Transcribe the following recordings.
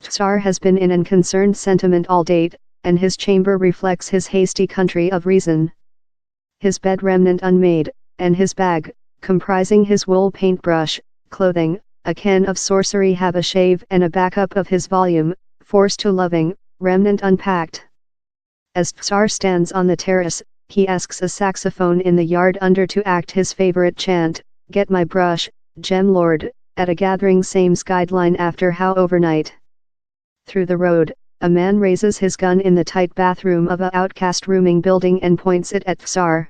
Tsar has been in an concerned sentiment all date, and his chamber reflects his hasty country of reason. His bed remnant unmade, and his bag, comprising his wool paintbrush, clothing, a can of sorcery have a shave and a backup of his volume, Forced to Loving, remnant unpacked. As Tsar stands on the terrace, he asks a saxophone in the yard under to act his favorite chant, "Get my brush, Gem Lord," at a gathering Same's guideline after how overnight. Through the road, a man raises his gun in the tight bathroom of a outcast rooming building and points it at Tsar.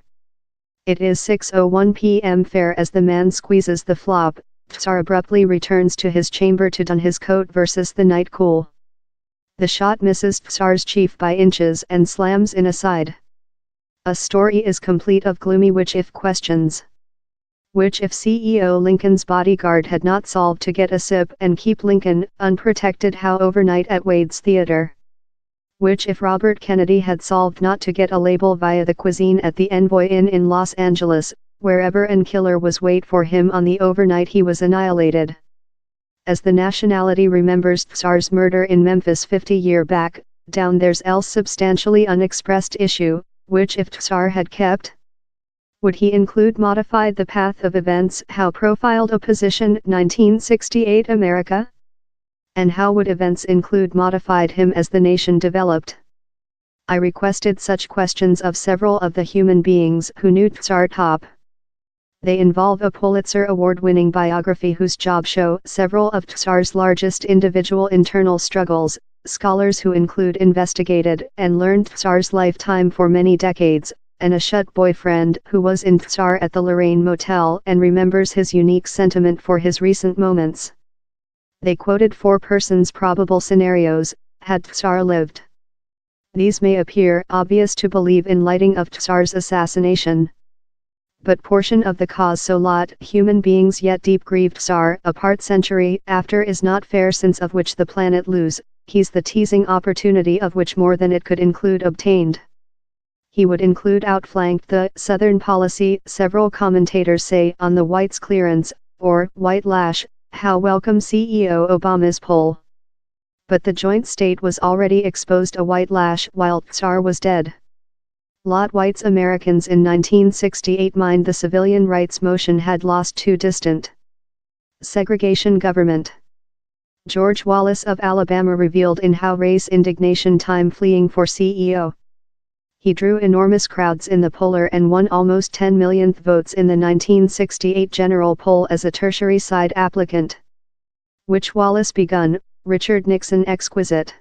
It is 6:01 p.m. fair as the man squeezes the flop. Tsar abruptly returns to his chamber to don his coat versus the night cool. The shot misses Tsar's chief by inches and slams in a side. A story is complete of gloomy which-if questions. Which if CEO Lincoln's bodyguard had not solved to get a sip and keep Lincoln unprotected how overnight at Wade's Theater? Which if Robert Kennedy had solved not to get a label via the cuisine at the Envoy Inn in Los Angeles, wherever an killer was wait for him on the overnight he was annihilated? As the nationality remembers Tsar's murder in Memphis 50 years back, down there's else substantially unexpressed issue, which if Tsar had kept? Would he include modified the path of events how profiled a position 1968 America? And how would events include modified him as the nation developed? I requested such questions of several of the human beings who knew Tsar top. They involve a Pulitzer Award-winning biography whose job show several of Tsar's largest individual internal struggles, scholars who include investigated and learned Tsar's lifetime for many decades, and a shut boyfriend who was in Tsar at the Lorraine Motel and remembers his unique sentiment for his recent moments. They quoted 4 persons' probable scenarios, had Tsar lived. These may appear obvious to believe in lighting of Tsar's assassination. But portion of the cause so lot human beings yet deep grieved Tsar apart century after is not fair since of which the planet lose, he's the teasing opportunity of which more than it could include obtained. He would include outflanked the Southern policy several commentators say on the white's clearance, or white lash, how welcome CEO Obama's poll. But the joint state was already exposed a white lash while Tsar was dead. Lot whites Americans in 1968 mind the civilian rights motion had lost too distant. Segregation government. George Wallace of Alabama revealed in How Race Indignation Time fleeing for CEO. He drew enormous crowds in the poller and won almost 10 millionth votes in the 1968 general poll as a tertiary side applicant. Which Wallace begun, Richard Nixon exquisite.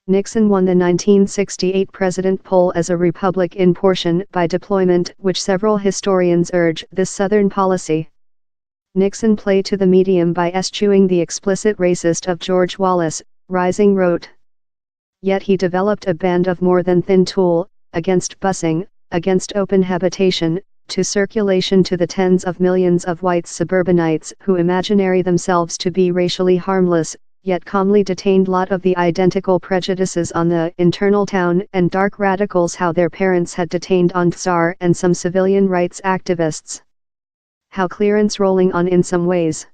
Nixon won the 1968 president poll as a republic in portion by deployment, which several historians urge this Southern policy. Nixon played to the medium by eschewing the explicit racist of George Wallace, Rising wrote. Yet he developed a band of more than thin tool, against busing, against open habitation, to circulation to the tens of millions of white suburbanites who imaginary themselves to be racially harmless, yet calmly detained lot of the identical prejudices on the internal town and dark radicals how their parents had detained on Tsar and some civilian rights activists. How clearance rolling on in some ways.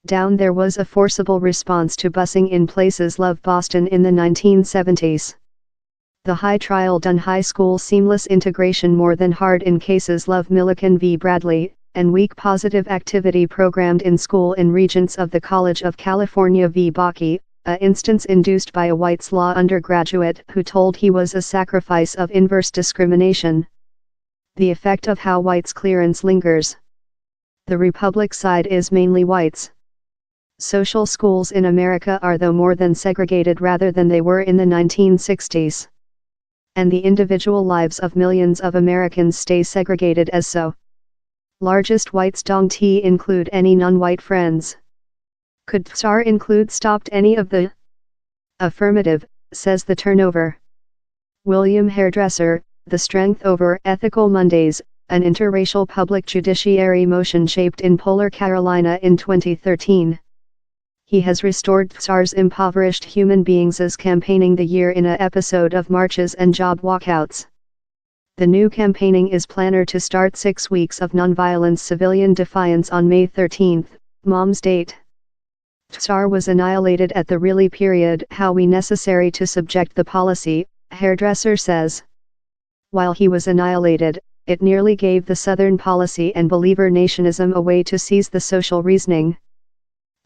Down there was a forcible response to busing in places love Boston in the 1970s. The high trial done high school seamless integration more than hard in cases love Milliken v. Bradley, and weak positive activity programmed in school in Regents of the College of California v. Bakke, a instance induced by a white's law undergraduate who told he was a sacrifice of inverse discrimination. The effect of how whites clearance lingers. The Republic side is mainly whites. Social schools in America are though more than segregated rather than they were in the 1960s. And the individual lives of millions of Americans stay segregated as so. Largest whites don't include any non-white friends. Could Tsar include stopped any of the? Affirmative, says the turnover. William Hairdresser, The Strength Over Ethical Mondays, an interracial public judiciary motion shaped in Polar Carolina in 2013. He has restored Tsar's impoverished human beings as campaigning the year in a episode of marches and job walkouts. The new campaigning is planner to start 6 weeks of nonviolence civilian defiance on May 13, Mom's date. Tsar was annihilated at the really period how we necessary to subject the policy, hairdresser says. While he was annihilated, it nearly gave the Southern policy and believer nationism a way to seize the social reasoning.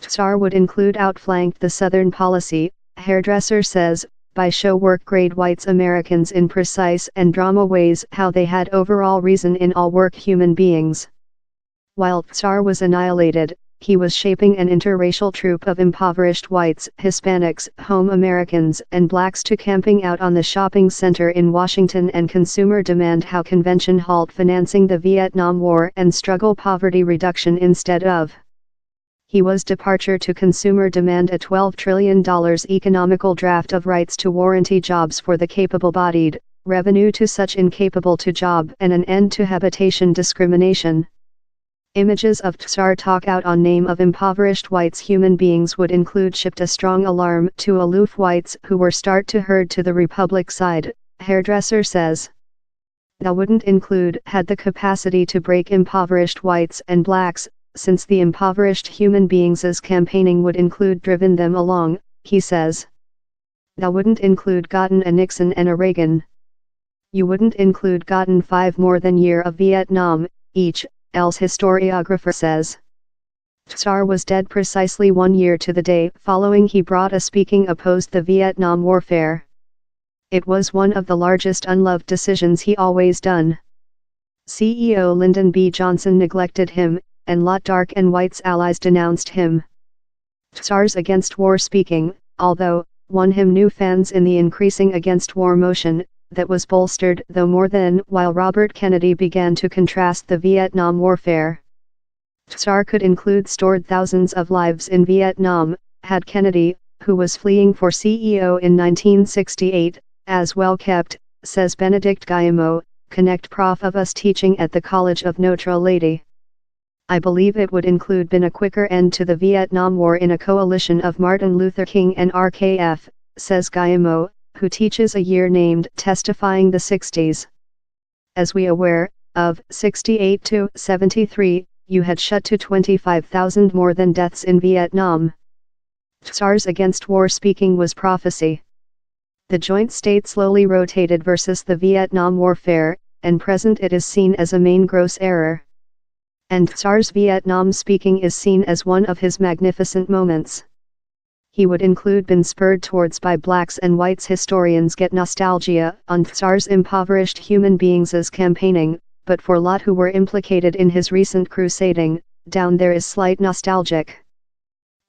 Tsar would include outflanked the Southern policy, hairdresser says, by show work-grade whites Americans in precise and drama ways how they had overall reason in all work human beings. While Tsar was annihilated, he was shaping an interracial troupe of impoverished whites, Hispanics, home Americans, and blacks to camping out on the shopping center in Washington and consumer demand how convention halt financing the Vietnam War and struggle poverty reduction instead of. He was departure to consumer demand a $12 trillion economical draft of rights to warranty jobs for the capable-bodied, revenue to such incapable to job and an end to habitation discrimination. Images of Tsar talk out on name of impoverished whites human beings would include shipped a strong alarm to aloof whites who were start to herd to the Republic side, hairdresser says. That wouldn't include had the capacity to break impoverished whites and blacks, since the impoverished human beings' campaigning would include driven them along, he says. That wouldn't include gotten a Nixon and a Reagan. You wouldn't include gotten 5 more than year of Vietnam, each, else historiographer says. Tsar was dead precisely 1 year to the day following he brought a speaking opposed the Vietnam warfare. It was one of the largest unloved decisions he always done. CEO Lyndon B. Johnson neglected him, and lot dark and whites allies denounced him. Tsar's against war speaking, although, won him new fans in the increasing against war motion, that was bolstered though more than while Robert Kennedy began to contrast the Vietnam warfare. Tsar could include stored thousands of lives in Vietnam, had Kennedy, who was fleeing for CEO in 1968, as well kept, says Benedict Guillemot, Connect Prof of us teaching at the College of Notre Lady. I believe it would include been a quicker end to the Vietnam War in a coalition of Martin Luther King and RKF, says Guillemot, who teaches a year named Testifying the 60s. As we aware, of 68 to 73, you had shut to 25,000 more than deaths in Vietnam. Tsar's against war speaking was prophecy. The joint state slowly rotated versus the Vietnam warfare, and present it is seen as a main gross error. And Tsar's Vietnam speaking is seen as one of his magnificent moments. He would include been spurred towards by blacks and whites. Historians get nostalgia on Tsar's impoverished human beings' campaigning, but for lot who were implicated in his recent crusading, down there is slight nostalgic.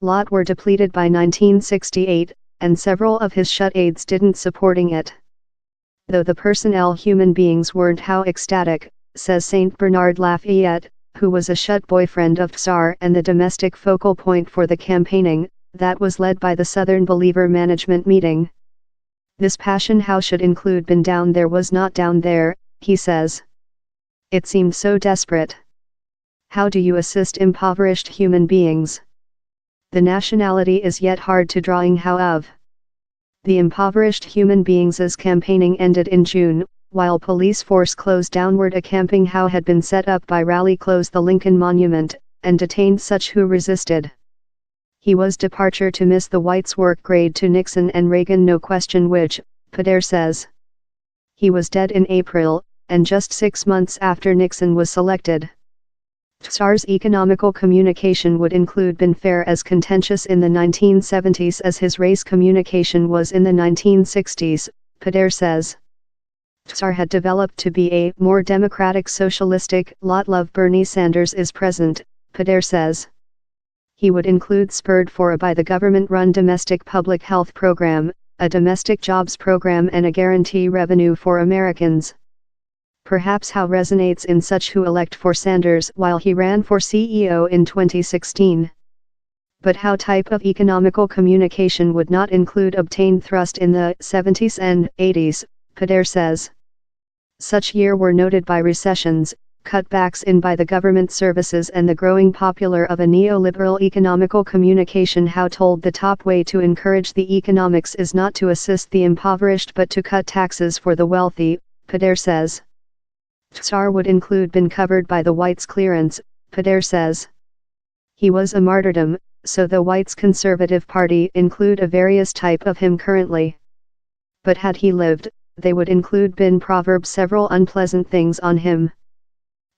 Lot were depleted by 1968, and several of his shut aides didn't supporting it. Though the personnel human beings weren't how ecstatic, says Saint Bernard Lafayette, who was a shut boyfriend of Tsar and the domestic focal point for the campaigning, that was led by the Southern Believer Management Meeting. This passion how should include been down there was not down there, he says. It seemed so desperate. How do you assist impoverished human beings? The nationality is yet hard to drawing how of. The impoverished human beings' campaigning ended in June, while police force closed downward a camping how had been set up by rally closed the Lincoln Monument, and detained such who resisted. He was departure to miss the whites work grade to Nixon and Reagan no question which, Pader says. He was dead in April, and just 6 months after Nixon was selected. Tsar's economical communication would include been fair as contentious in the 1970s as his race communication was in the 1960s, Pader says. Tsar had developed to be a more democratic socialistic lot love Bernie Sanders is present, Pader says. He would include spurred for by the government-run domestic public health program, a domestic jobs program and a guarantee revenue for Americans. Perhaps how resonates in such who elect for Sanders while he ran for CEO in 2016. But how type of economical communication would not include obtained thrust in the 70s and 80s, Pader says. Such year were noted by recessions, cutbacks in by the government services and the growing popular of a neoliberal economical communication how told the top way to encourage the economics is not to assist the impoverished but to cut taxes for the wealthy, Pader says. Tsar would include been covered by the whites clearance, Pader says. He was a martyrdom, so the whites' conservative party include a various type of him currently. But had he lived, they would include bin proverb several unpleasant things on him.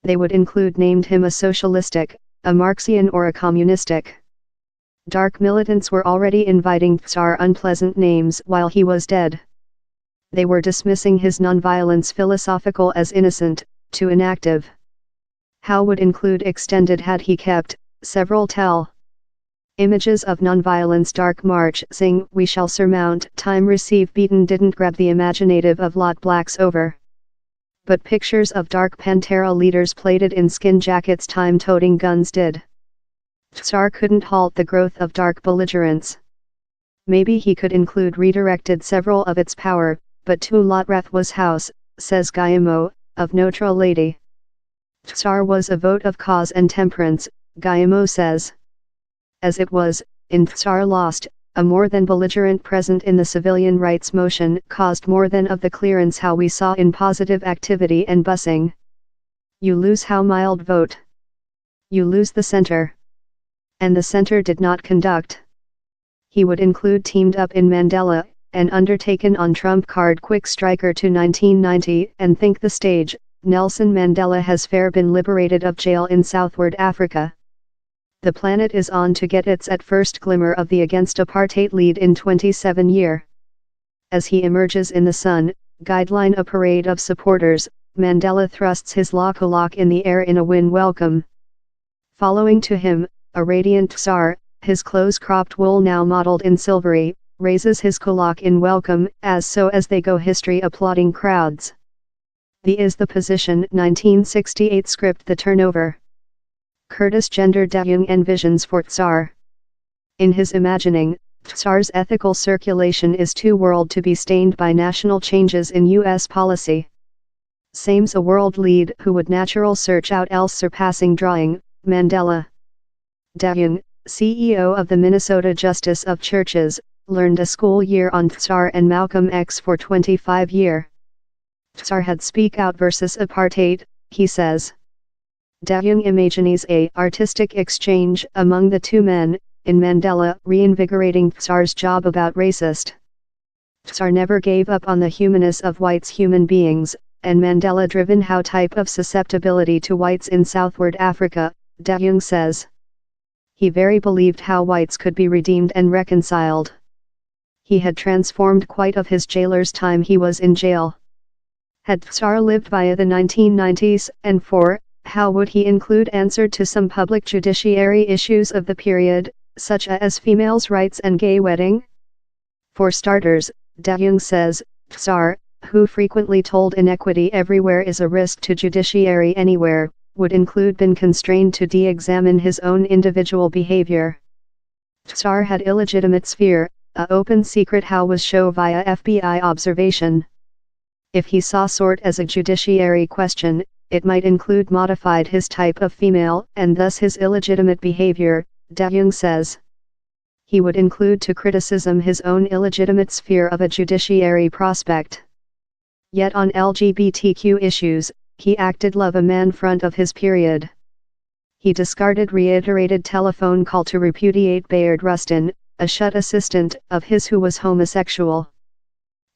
They would include named him a socialistic, a Marxian or a communistic. Dark militants were already inviting Tsar unpleasant names while he was dead. They were dismissing his nonviolence philosophical as innocent, too inactive. How would include extended had he kept, several tell. Images of nonviolence dark march sing we shall surmount time receive beaten didn't grab the imaginative of lot blacks over. But pictures of dark Pantera leaders plated in skin jackets time-toting guns did. Tsar couldn't halt the growth of dark belligerence. Maybe he could include redirected several of its power, but to Lotrath was house, says Guillemot, of Notre Lady. Tsar was a vote of cause and temperance, Guillemot says. As it was, in Tsar lost, a more than belligerent present in the civilian rights motion caused more than of the clearance how we saw in positive activity and busing. You lose how mild vote. You lose the center. And the center did not conduct. He would include teamed up in Mandela, and undertaken on trump card quick striker to 1990 and think the stage, Nelson Mandela has fair been liberated of jail in Southward Africa. The planet is on to get its at first glimmer of the against apartheid lead in 27 year. As he emerges in the sun, guideline a parade of supporters, Mandela thrusts his lock in the air in a win welcome. Following to him, a radiant Tsar, his close-cropped wool now mottled in silvery, raises his kulak in welcome as they go history applauding crowds. The is the position 1968 script the turnover. Curtis Gender Dayoung envisions for Tsar. In his imagining, Tsar's ethical circulation is too world to be stained by national changes in U.S. policy. Same's a world lead who would natural search out else surpassing drawing, Mandela. Dayoung, CEO of the Minnesota Justice of Churches, learned a school year on Tsar and Malcolm X for 25 year. Tsar had speak out versus apartheid, he says. Dayoung imagines a artistic exchange among the two men, in Mandela reinvigorating Tsar's job about racist. Tsar never gave up on the humanness of whites human beings, and Mandela driven how type of susceptibility to whites in Southward Africa, Dayoung says. He very believed how whites could be redeemed and reconciled. He had transformed quite of his jailer's time he was in jail. Had Tsar lived via the 1990s and how would he include answered to some public judiciary issues of the period, such as females' rights and gay wedding? For starters, Dayoung says, Tsar, who frequently told inequity everywhere is a risk to judiciary anywhere, would include been constrained to de-examine his own individual behavior. Tsar had illegitimate sphere, a open secret how was show via FBI observation. If he saw sort as a judiciary question, it might include modified his type of female and thus his illegitimate behavior, Dayoung says. He would include to criticism his own illegitimate sphere of a judiciary prospect. Yet on LGBTQ issues, he acted love a man front of his period. He discarded reiterated telephone call to repudiate Bayard Rustin, a shut assistant of his who was homosexual.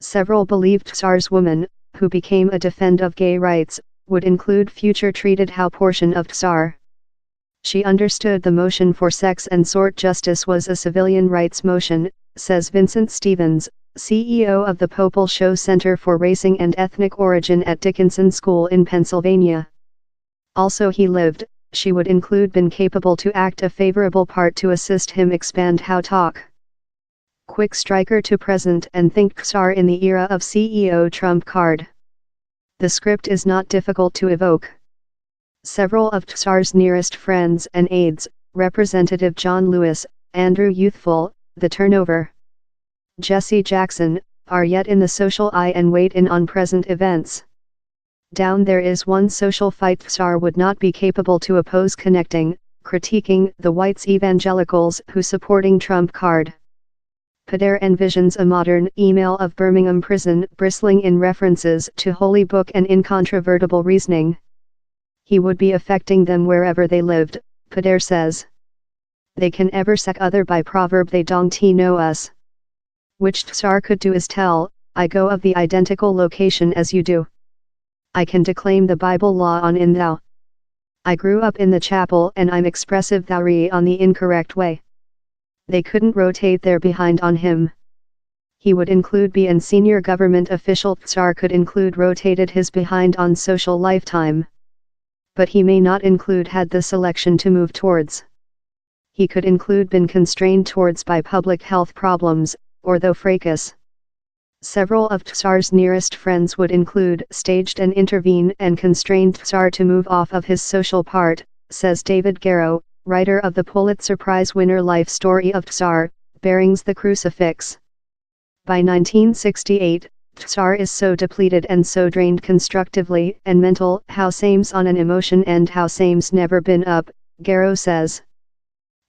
Several believed Tsar's woman, who became a defend of gay rights, would include future treated how portion of Tsar. She understood the motion for sex and sort justice was a civilian rights motion, says Vincent Stevens, CEO of the Popel Show Center for Racing and Ethnic Origin at Dickinson School in Pennsylvania. Also he lived, she would include been capable to act a favorable part to assist him expand how talk. Quick striker to present and think Tsar in the era of CEO trump card. The script is not difficult to evoke. Several of Tsar's nearest friends and aides, Representative John Lewis, Andrew Youthful, the turnover, Jesse Jackson, are yet in the social eye and wait in on present events. Down there is one social fight Tsar would not be capable to oppose connecting, critiquing the whites evangelicals who supporting trump card. Pader envisions a modern email of Birmingham prison bristling in references to Holy Book and incontrovertible reasoning. He would be affecting them wherever they lived, Pader says. They can ever sack other by proverb they don't know us. Which Tsar could do is tell, I go of the identical location as you do. I can declaim the Bible law on in thou. I grew up in the chapel and I'm expressive thoury on the incorrect way. They couldn't rotate their behind on him. He would include be an senior government official. Tsar could include rotated his behind on social lifetime. But he may not include had the selection to move towards. He could include been constrained towards by public health problems, or though fracas. Several of Tsar's nearest friends would include staged and intervene and constrained Tsar to move off of his social part, says David Garrow, writer of the Pulitzer Prize winner Life Story of Tsar, Bearings the Crucifix. By 1968, Tsar is so depleted and so drained constructively and mental how same's on an emotion and how same's never been up, Garrow says.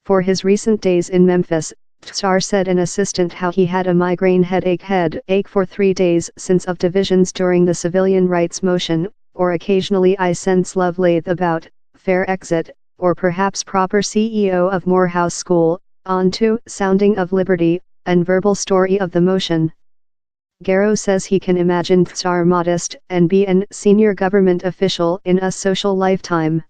For his recent days in Memphis, Tsar said an assistant how he had a migraine headache for 3 days since of divisions during the civilian rights motion, or occasionally I sense love lathe about, fair exit, or perhaps proper CEO of Morehouse School, on to sounding of liberty, and verbal story of the motion. Garrow says he can imagine Tsar modest and be an senior government official in a social lifetime.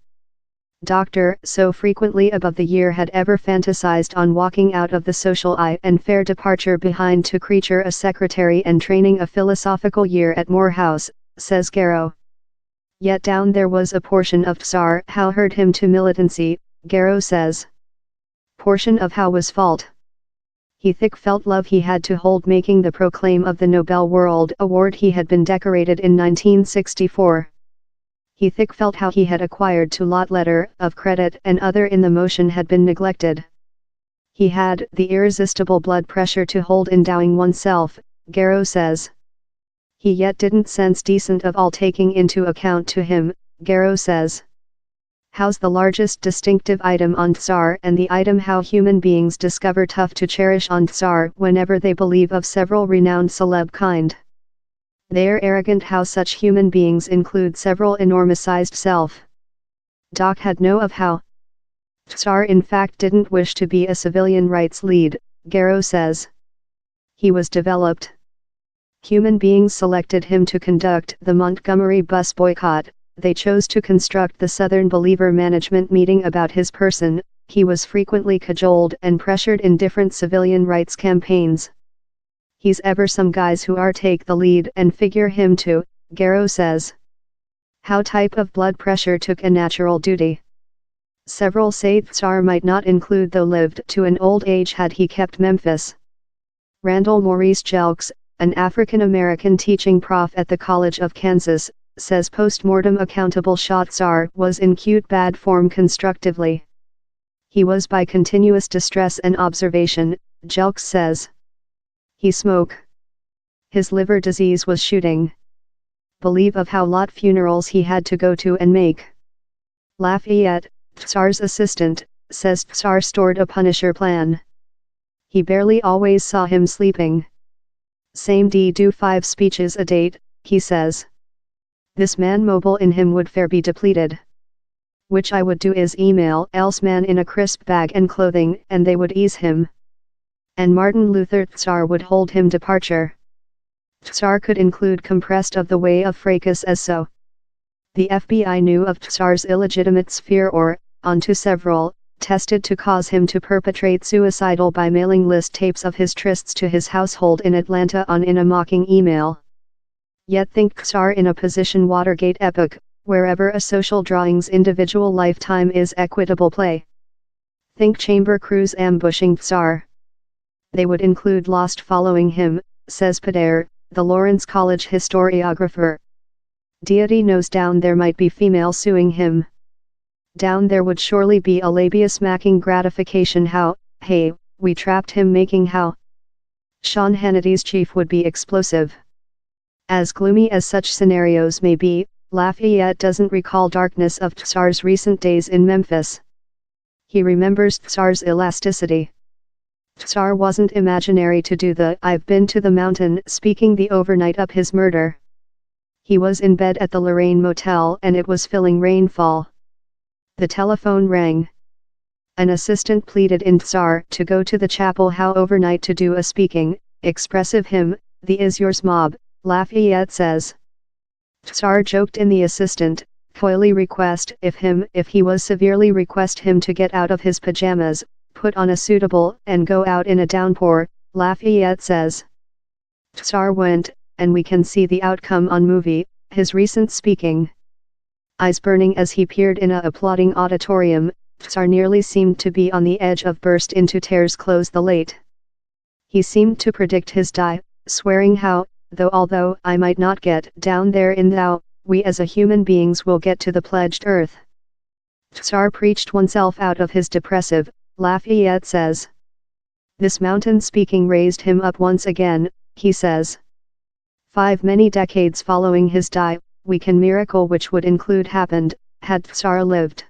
Doctor, so frequently above the year had ever fantasized on walking out of the social eye and fair departure behind to creature a secretary and training a philosophical year at Morehouse, says Garrow. Yet down there was a portion of Tsar how hurt him to militancy, Garrow says. Portion of how was fault. He thick felt love he had to hold making the proclaim of the Nobel World Award he had been decorated in 1964. He thick felt how he had acquired to lot letter of credit and other in the motion had been neglected. He had the irresistible blood pressure to hold endowing oneself, Garrow says. He yet didn't sense decent of all taking into account to him, Garrow says. How's the largest distinctive item on Tsar and the item how human beings discover tough to cherish on Tsar whenever they believe of several renowned celeb kind. They're arrogant how such human beings include several enormousized self. Doc had know of how. Tsar in fact didn't wish to be a civilian rights lead, Garrow says. He was developed. Human beings selected him to conduct the Montgomery bus boycott, they chose to construct the Southern Believer management meeting about his person, he was frequently cajoled and pressured in different civilian rights campaigns. He's ever some guys who are take the lead and figure him to, Garrow says. How type of blood pressure took a natural duty. Several say Tsar might not include though lived to an old age had he kept Memphis. Randall Maurice Jelks, an African-American teaching prof at the College of Kansas, says post-mortem accountable shot Tsar was in cute bad form constructively. He was by continuous distress and observation, Jelks says. He smoke. His liver disease was shooting. Believe of how lot funerals he had to go to and make. Lafayette, Tsar's assistant, says Tsar stored a Punisher plan. He barely always saw him sleeping. Same D do 5 speeches a date, he says. This man mobile in him would fair be depleted. Which I would do is email else man in a crisp bag and clothing and they would ease him. And Martin Luther Tsar would hold him departure. Tsar could include compressed of the way of fracas as so. The FBI knew of Tsar's illegitimate sphere or, onto several, tested to cause him to perpetrate suicidal by mailing list tapes of his trysts to his household in Atlanta on in a mocking email. Yet think Tsar in a position Watergate epoch, wherever a social drawing's individual lifetime is equitable play. Think chamber crews ambushing Tsar. They would include lost following him, says Pader, the Lawrence College historiographer. Deity knows down there might be female suing him. Down there would surely be a labia-smacking gratification how, hey, we trapped him making how. Sean Hannity's chief would be explosive. As gloomy as such scenarios may be, Lafayette doesn't recall darkness of Tsar's recent days in Memphis. He remembers Tsar's elasticity. Tsar wasn't imaginary to do the I've been to the mountain speaking the overnight up his murder. He was in bed at the Lorraine Motel and it was filling rainfall. The telephone rang. An assistant pleaded in Tsar to go to the chapel how overnight to do a speaking, expressive hymn, the Is Yours mob, Lafayette says. Tsar joked in the assistant, coyly request if he was severely request him to get out of his pajamas, put on a suitable and go out in a downpour, Lafayette says. Tsar went, and we can see the outcome on movie, his recent speaking. Eyes burning as he peered in a applauding auditorium, Tsar nearly seemed to be on the edge of burst into tears. Close the late. He seemed to predict his die, swearing how, although I might not get down there in thou, we as a human beings will get to the pledged earth. Tsar preached oneself out of his depressive, Lafayette says. This mountain speaking raised him up once again, he says. Many decades following his die, we can miracle which would include happened, had Tsar lived.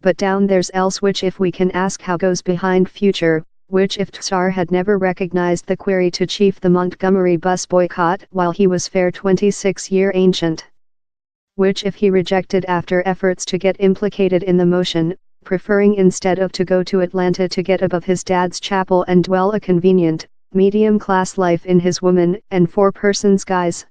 But down there's else which if we can ask how goes behind future, which if Tsar had never recognized the query to chief the Montgomery bus boycott while he was fair 26-year ancient. Which if he rejected after efforts to get implicated in the motion, preferring instead of to go to Atlanta to get above his dad's chapel and dwell a convenient, medium-class life in his woman and 4 persons guise.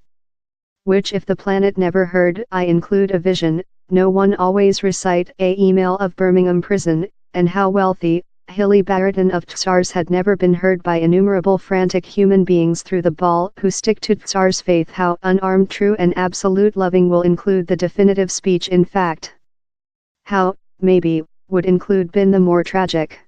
Which if the planet never heard I include a vision, no one always recite a email of Birmingham prison, and how wealthy, hilly baritone of Tsars had never been heard by innumerable frantic human beings through the ball who stick to Tsar's faith. How unarmed true and absolute loving will include the definitive speech in fact. How, maybe, would include been the more tragic.